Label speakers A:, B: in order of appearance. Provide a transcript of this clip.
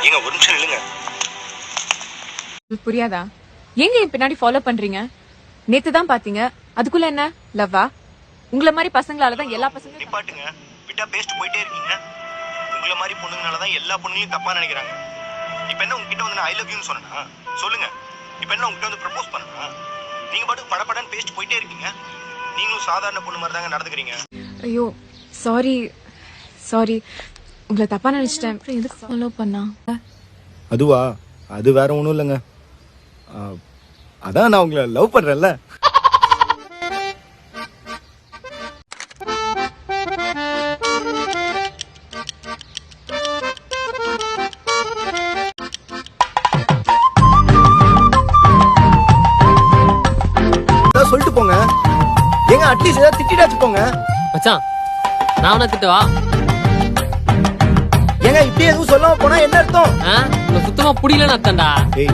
A: ஏங்க ஒரு நிமிஷம் இல்லைங்க.
B: புரியாதா? எங்க என் பின்னாடி ஃபாலோ பண்றீங்க? நேத்து தான் பாத்தீங்க, அதுக்குள்ள என்ன லவ்வா? உங்கள மாதிரி பசங்களாலதான் எல்லா பசங்களும்
A: நிப்பாட்டுங்க. விட்டா பேஸ்ட் போயிட்டே இருக்கீங்க. உங்கள மாதிரி பொண்ணுங்கனாலதான் எல்லா பொண்ணுங்களையும் தப்பா நினைக்கிறாங்க. இப்ப என்ன உங்ககிட்ட வந்து நான் ஐ லவ் யூன்னு சொன்னா சொல்லுங்க. இப்ப என்ன உங்ககிட்ட வந்து ப்ரப்போஸ் பண்ணா நீங்க பாட்டுக்கு படபடன்னு பேஸ்ட் போயிட்டே இருக்கீங்க. நீங்களும் சாதாரண பொண்ணு மாதிரி தாங்க நடந்துக்கிறீங்க.
B: ஐயோ சாரி சாரி, உங்களை தப்பா நினைச்சிட்டேன். எதுக்கு ஃபாலோ பண்ணா?
C: அதுவா? அது வேற ஒன்றும் இல்லைங்க. அதான் நான் உங்களை லவ் பண்றேன்ல. சொல்லிட்டு போங்க. ஏங்க அட்லீஸ்ட் ஏதாவது திட்டிடாச்சு போங்க.
D: மச்சான் நான் உன திட்டவா?
C: ஏங்க இப்படி எதுவும் சொல்லாம போனா என்ன அர்த்தம்?
D: சுத்தமா புரியலன்னு அர்த்தம்டா.
C: ஏய்